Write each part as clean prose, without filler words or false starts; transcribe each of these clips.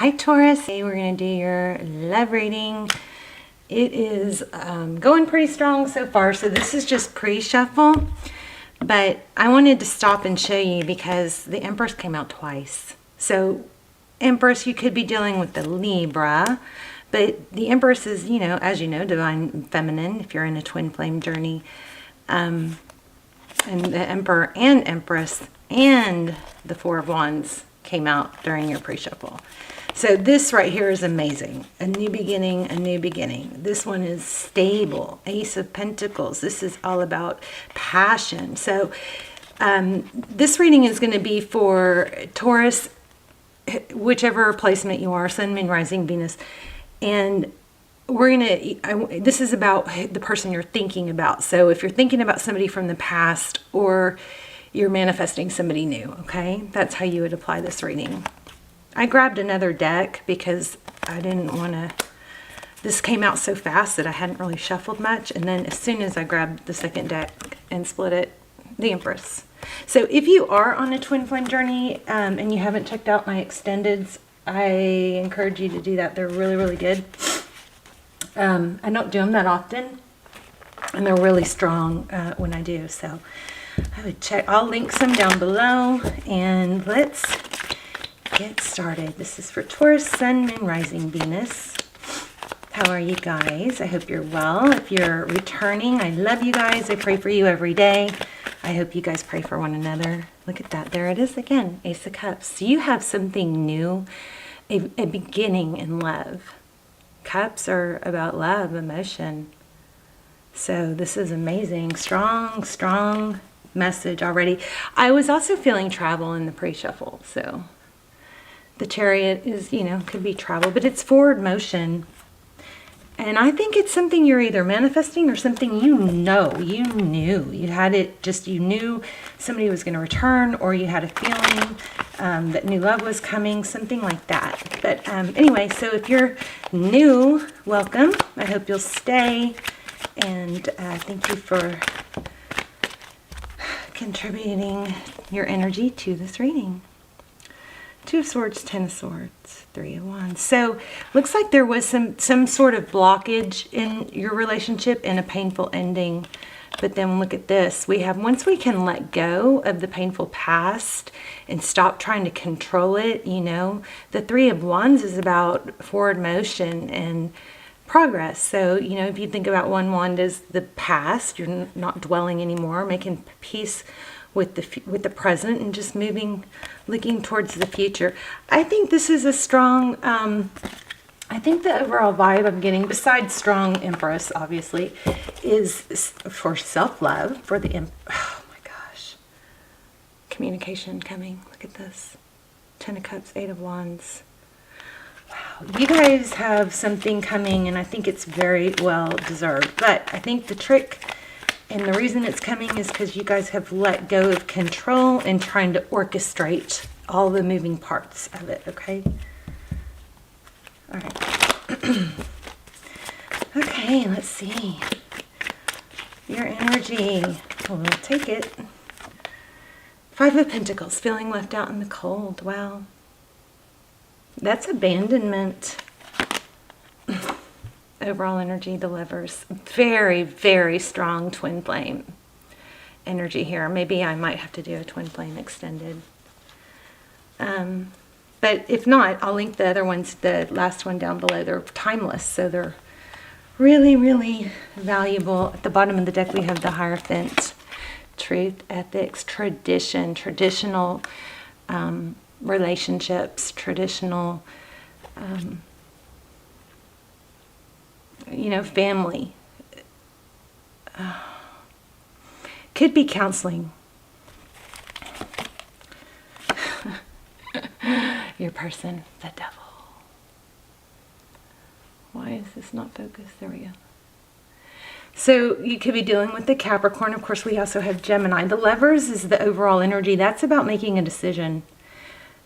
Hi Taurus, today we're going to do your love reading. It is going pretty strong so far, so this is just pre-shuffle, but I wanted to stop and show you because the Empress came out twice. So Empress, you could be dealing with the Libra, but the Empress is, as you know, divine feminine if you're in a twin flame journey. And the Emperor and Empress and the Four of Wands came out during your pre-shuffle. So this right here is amazing. A new beginning, a new beginning. This one is stable. Ace of Pentacles. This is all about passion. So this reading is going to be for Taurus, whichever placement you are, Sun, Moon, Rising, Venus. And we're going to, this is about the person you're thinking about. So if you're thinking about somebody from the past or you're manifesting somebody new, okay? That's how you would apply this reading. I grabbed another deck because I didn't want to, this came out so fast that I hadn't really shuffled much. And then as soon as I grabbed the second deck and split it, the Empress. So if you are on a twin flame journey and you haven't checked out my extendeds, I encourage you to do that. They're really, really good. I don't do them that often, and they're really strong when I do. So I would check. I'll link some down below, and let's get started. This is for Taurus, Sun, Moon, Rising, Venus. How are you guys? I hope you're well. If you're returning, I love you guys. I pray for you every day. I hope you guys pray for one another. Look at that. There it is again. Ace of Cups. So you have something new, a beginning in love. Cups are about love, emotion. So this is amazing. Strong, strong message already. I was also feeling travel in the pre-shuffle. So the Chariot is, could be travel, but it's forward motion. And I think it's something you're either manifesting or something you knew. You had it just, you knew somebody was going to return, or you had a feeling that new love was coming, something like that. But anyway, so if you're new, welcome. I hope you'll stay. And thank you for contributing your energy to this reading. Two of Swords, Ten of Swords, Three of Wands. So looks like there was some sort of blockage in your relationship and a painful ending. But then look at this. We have, once we can let go of the painful past and stop trying to control it, the Three of Wands is about forward motion and progress. So, if you think about one wand as the past, you're not dwelling anymore, making peace with the present and just looking towards the future. I think this is a strong, I think the overall vibe I'm getting, besides strong Empress, obviously, is for self-love, for the, oh my gosh, communication coming. Look at this. Ten of Cups, Eight of Wands. Wow, you guys have something coming, and I think it's very well deserved. But I think the trick and the reason it's coming is because you guys have let go of control and trying to orchestrate all the moving parts of it, okay? All right. Okay, let's see. Your energy. We'll take it. Five of Pentacles, feeling left out in the cold. Wow. That's abandonment. Overall energy, the Lovers. Very, very strong twin flame energy here. Maybe I might have to do a twin flame extended. But if not, I'll link the other ones, the last one down below. They're timeless, so they're really, really valuable. At the bottom of the deck, we have the Hierophant. Truth, ethics, tradition, traditional relationships, traditional family. Could be counseling. Your person, the devil. Why is this not focused? There we go. So you could be dealing with the Capricorn. Of course, we also have Gemini. The Lovers is the overall energy. That's about making a decision.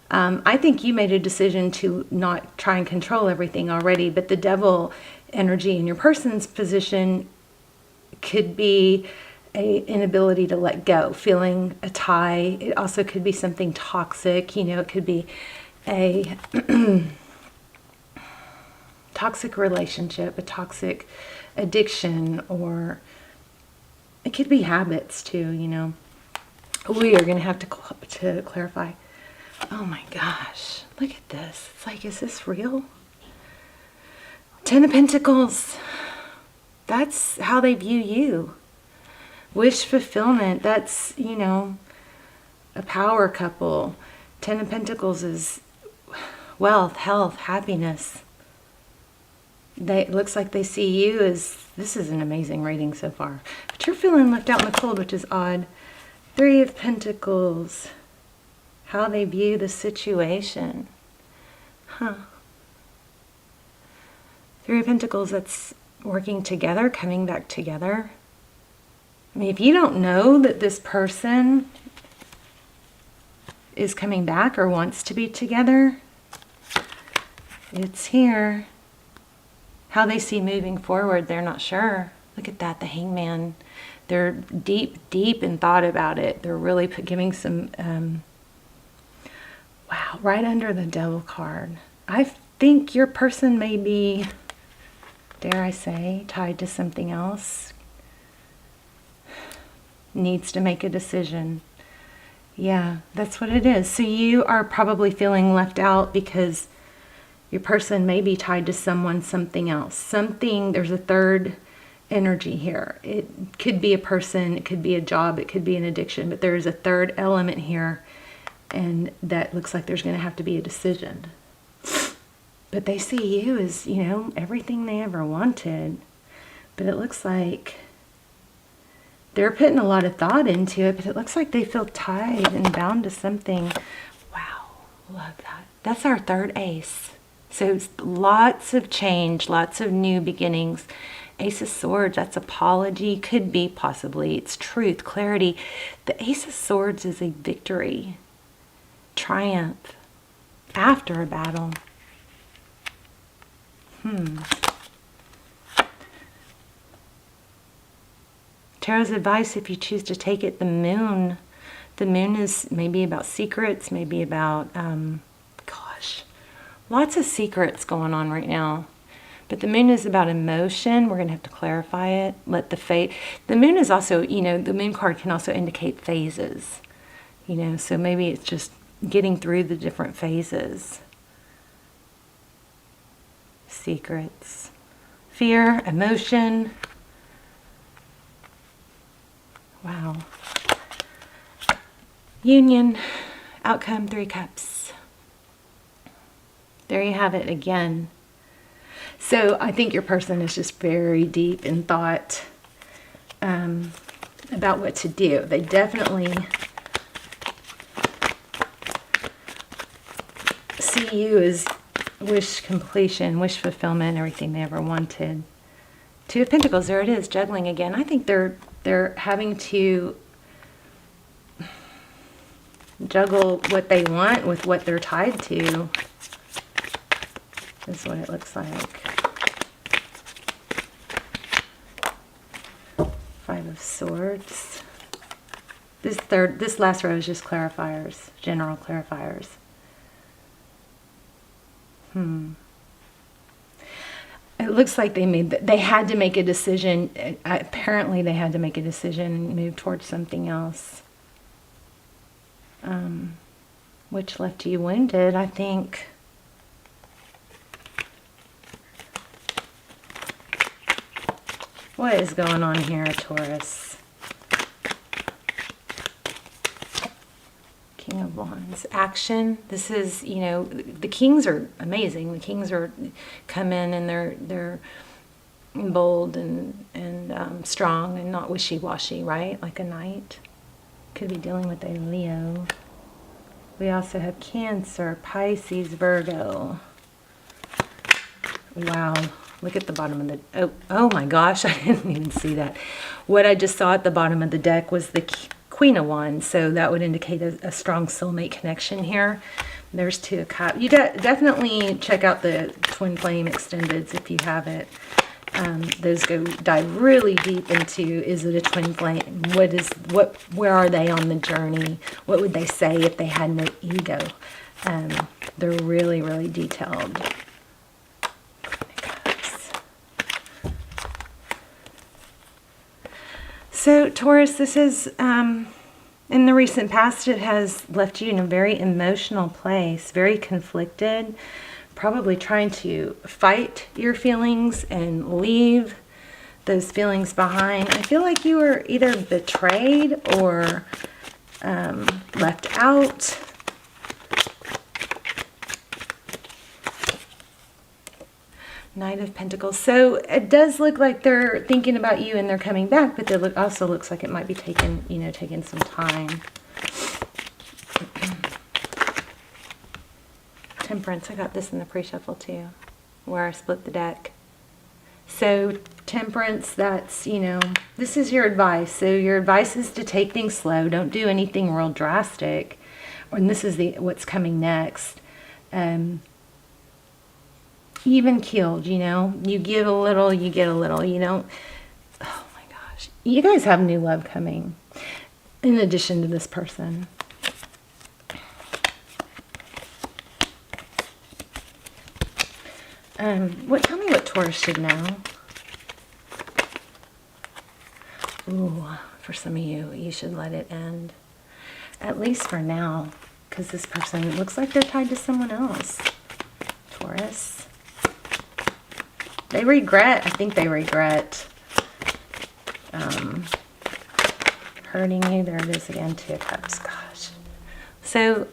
I think you made a decision to not try and control everything already, but the devil energy in your person's position could be an inability to let go, feeling a tie. It also could be something toxic. It could be a toxic relationship, a toxic addiction, or it could be habits too, you know. We are going to have to clarify. Oh my gosh, look at this. It's like, is this real? 10 of Pentacles. That's how they view you. Wish fulfillment. That's, you know, a power couple. 10 of Pentacles is wealth, health, happiness. It looks like they see you as, this is an amazing reading so far. But you're feeling left out in the cold, which is odd. 3 of Pentacles. How they view the situation. Huh. 3 of Pentacles, that's working together, coming back together. I mean, if you don't know that this person is coming back or wants to be together, it's here. How they see moving forward, they're not sure. Look at that, the Hangman. They're deep in thought about it. They're really giving some, wow, right under the Devil card. I think your person may be, dare I say, tied to something else. Needs to make a decision. Yeah, that's what it is. So you are probably feeling left out because your person may be tied to someone, something else. Something, there's a third energy here. It could be a person, it could be a job, it could be an addiction, but there is a third element here, and that looks like there's going to have to be a decision. But they see you as, you know, everything they ever wanted. But it looks like they're putting a lot of thought into it, but it looks like they feel tied and bound to something. Wow, love that. That's our third ace. So lots of change, lots of new beginnings. Ace of Swords, that's apology, could be possibly. It's truth, clarity. The Ace of Swords is a victory, triumph, after a battle. Tarot's advice, if you choose to take it, the moon. The moon is maybe about secrets, maybe about, gosh, lots of secrets going on right now. But the moon is about emotion. We're going to have to clarify it. Let the fate. The moon is also, you know, the moon card can also indicate phases. You know, so maybe it's just getting through the different phases. Secrets. Fear, emotion. Wow. Union, outcome, 3 cups. There you have it again. So I think your person is just very deep in thought about what to do. They definitely see you as wish completion, wish fulfillment, everything they ever wanted. 2 of Pentacles, there it is, juggling again. I think they're having to juggle what they want with what they're tied to. Is what it looks like. 5 of Swords. This last row is just clarifiers, general clarifiers. It looks like they had to make a decision. Apparently they had to make a decision and move towards something else. Which left you wounded, I think. What is going on here, Taurus? King of Wands. Action. This is, you know, the kings are amazing. The kings are come in and they're bold and strong and not wishy-washy, right? Like a knight. Could be dealing with a Leo. We also have Cancer, Pisces, Virgo. Wow. Look at the bottom of the... Oh my gosh, I didn't even see that. What I just saw at the bottom of the deck was the Queen of Wands, so that would indicate a strong soulmate connection here. There's 2 of Cups. You definitely check out the Twin Flame Extendeds if you have it. Those dive really deep into, is it a twin flame? Where are they on the journey? What would they say if they had no ego? They're really, really detailed. Taurus, this is, in the recent past, it has left you in a very emotional place, very conflicted, probably trying to fight your feelings and leave those feelings behind. I feel like you were either betrayed or left out. Knight of Pentacles. So it does look like they're thinking about you and they're coming back, but it also looks like it might be taking, taking some time. Temperance. I got this in the pre-shuffle too, where I split the deck. So Temperance, that's, this is your advice. So your advice is to take things slow. Don't do anything real drastic. And this is what's coming next. Even keeled, you give a little, you get a little, oh my gosh. You guys have new love coming in addition to this person. Tell me what Taurus should know. Ooh, for some of you, you should let it end. At least for now, because this person looks like they're tied to someone else. Taurus. They regret, I think they regret hurting you. There it is again, Two of Cups. Gosh. So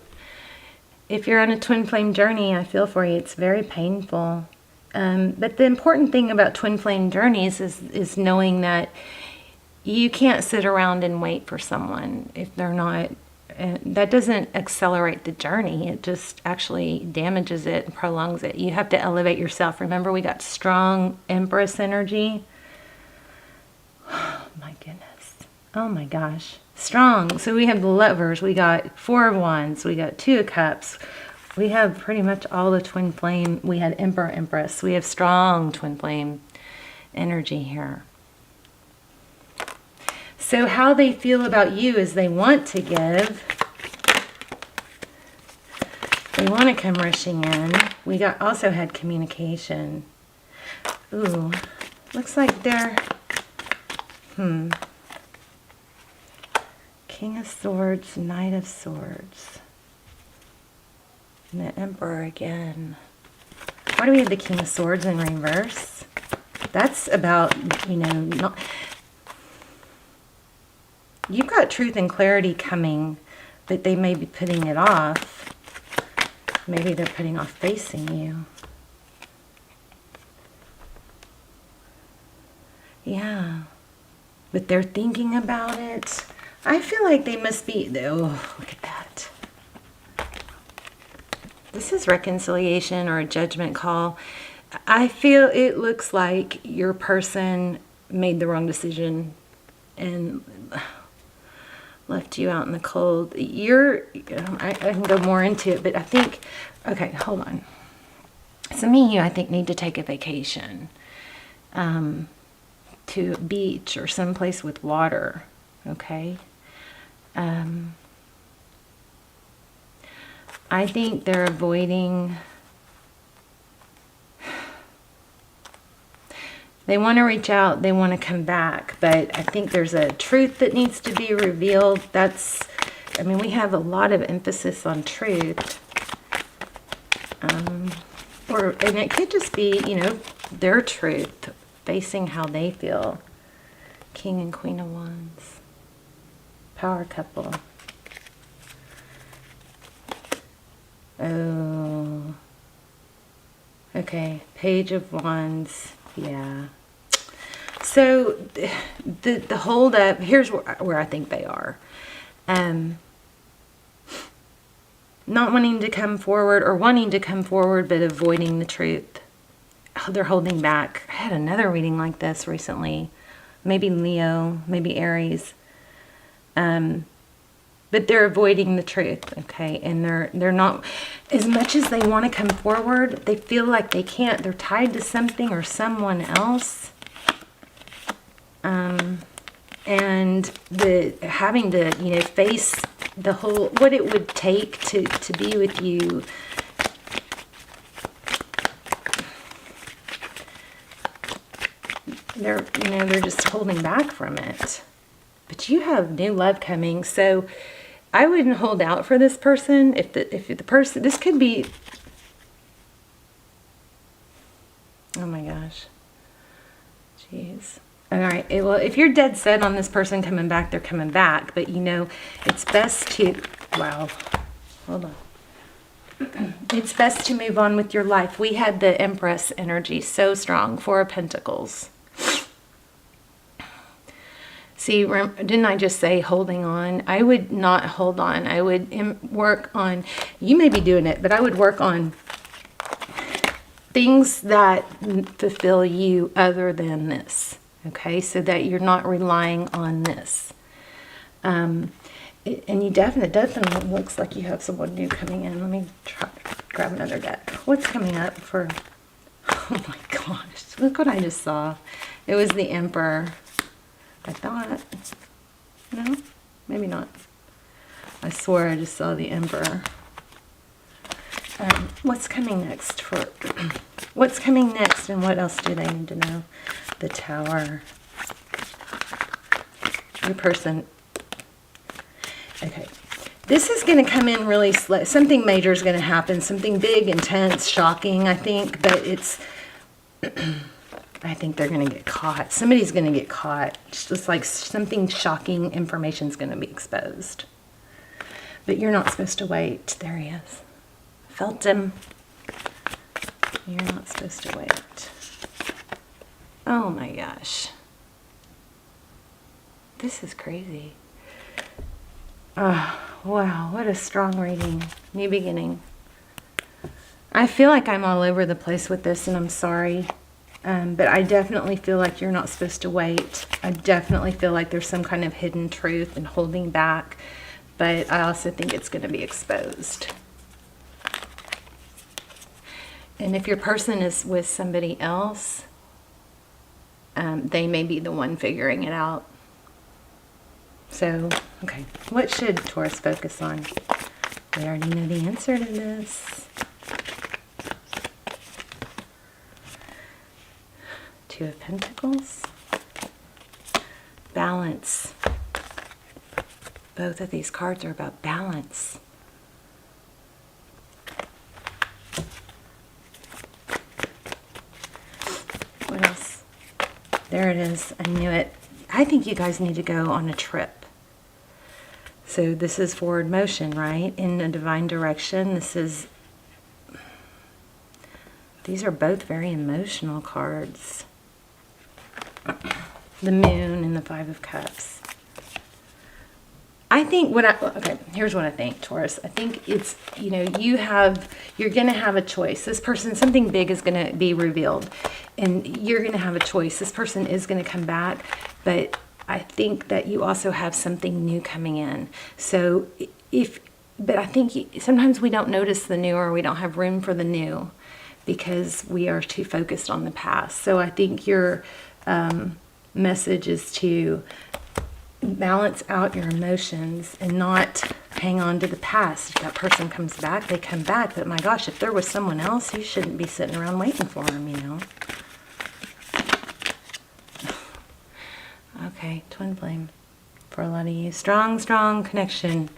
if you're on a twin flame journey, I feel for you. It's very painful. But the important thing about twin flame journeys is knowing that you can't sit around and wait for someone if they're not. That doesn't accelerate the journey. It just actually damages it and prolongs it. You have to elevate yourself. Remember, we got strong Empress energy. Oh my goodness. Oh my gosh. Strong. So we have the Lovers. We got Four of Wands. We got Two of Cups. We have pretty much all the twin flame. We had Emperor, Empress. We have strong twin flame energy here. So how they feel about you is they want to give. They want to come rushing in. We also had communication. Ooh, looks like they're, King of Swords, Knight of Swords. And the Emperor again. Why do we have the King of Swords in reverse? That's about, not... You've got truth and clarity coming, but they may be putting it off. Maybe they're putting off facing you. Yeah. But they're thinking about it. I feel like they must be... Oh, look at that. This is reconciliation or a judgment call. I feel it looks like your person made the wrong decision and left you out in the cold. I can go more into it, but I think, okay, hold on. So me and you, I think, need to take a vacation to a beach or someplace with water, okay? I think they're avoiding... They want to reach out, they want to come back, but I think there's a truth that needs to be revealed. We have a lot of emphasis on truth. And it could just be, their truth, facing how they feel. King and Queen of Wands. Power couple. Oh. Okay, Page of Wands. Yeah. So the hold up, here's where I think they are. Not wanting to come forward, or wanting to come forward but avoiding the truth. Oh, they're holding back. I had another reading like this recently. Maybe Leo, maybe Aries. But they're avoiding the truth, okay? And they're not, as much as they want to come forward, they feel like they can't. They're tied to something or someone else. And having to, face the whole, what it would take to be with you. They're just holding back from it. but you have new love coming. So I wouldn't hold out for this person. If the person, this could be, oh my gosh, jeez. All right, well, if you're dead set on this person coming back, they're coming back. But you know, it's best to, wow, hold on. It's best to move on with your life. We had the Empress energy so strong, Four of Pentacles. See, didn't I just say holding on? I would not hold on. I would work on, you may be doing it, but I would work on things that fulfill you other than this. Okay, so that you're not relying on this. And you definitely looks like you have someone new coming in. Let me grab another deck. What's coming up for, oh my gosh, look what I just saw. It was the Emperor. I thought, no, maybe not. I swore I just saw the Emperor. What's coming next for, what's coming next and what else do they need to know? The Tower. Your person. Okay. This is going to come in really slow. Something major is going to happen. Something big, intense, shocking, I think. But it's, I think they're going to get caught. Somebody's going to get caught. It's just like something shocking information is going to be exposed. But you're not supposed to wait. There he is. Felt him. You're not supposed to wait. Oh my gosh. This is crazy. Oh, wow, what a strong reading. New beginning. I feel like I'm all over the place with this, and I'm sorry. But I definitely feel like you're not supposed to wait. I definitely feel like there's some kind of hidden truth and holding back. But I also think it's going to be exposed. And if your person is with somebody else, they may be the one figuring it out. So, okay, what should Taurus focus on? We already know the answer to this. Two of Pentacles. Balance. Both of these cards are about balance. What else? There it is. I knew it. I think you guys need to go on a trip. So this is forward motion, right? In a divine direction. These are both very emotional cards. The Moon and the Five of Cups. I think okay, here's what I think, Taurus. I think it's, you know, you're going to have a choice. This person, something big is going to be revealed, and you're going to have a choice. This person is going to come back, but I think that you also have something new coming in. So but I think sometimes we don't notice the new, or we don't have room for the new because we are too focused on the past. So I think your message is to balance out your emotions and not hang on to the past. If that person comes back, they come back. But my gosh, if there was someone else, you shouldn't be sitting around waiting for them, you know. Okay, twin flame for a lot of you. Strong, strong connection.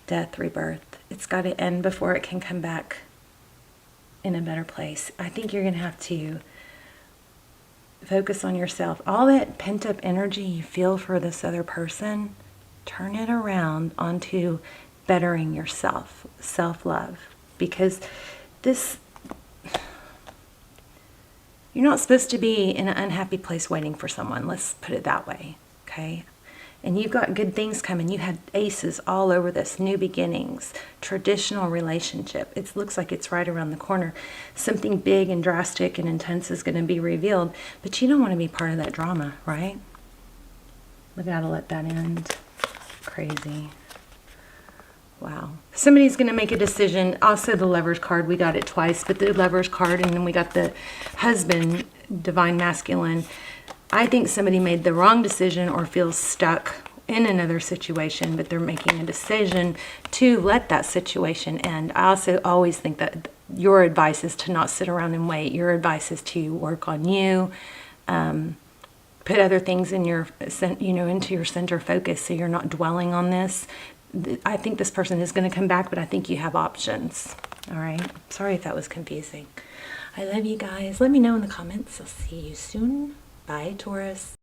Death, rebirth. It's got to end before it can come back in a better place. I think you're going to have to focus on yourself. All that pent-up energy you feel for this other person, turn it around onto bettering yourself, self-love. Because you're not supposed to be in an unhappy place waiting for someone. Let's put it that way, okay? And you've got good things coming. You had aces all over this. New beginnings, traditional relationship. It looks like it's right around the corner. Something big and drastic and intense is going to be revealed. But you don't want to be part of that drama, right? We got to let that end. Crazy. Wow. Somebody's going to make a decision. Also the Lover's card. We got it twice. But the Lover's card, and then we got the Husband, Divine Masculine. I think somebody made the wrong decision or feels stuck in another situation, but they're making a decision to let that situation end. I also always think that your advice is to not sit around and wait. Your advice is to work on you, put other things in your, into your center focus so you're not dwelling on this. I think this person is going to come back, but I think you have options. All right. Sorry if that was confusing. I love you guys. Let me know in the comments. I'll see you soon. Bye, Taurus.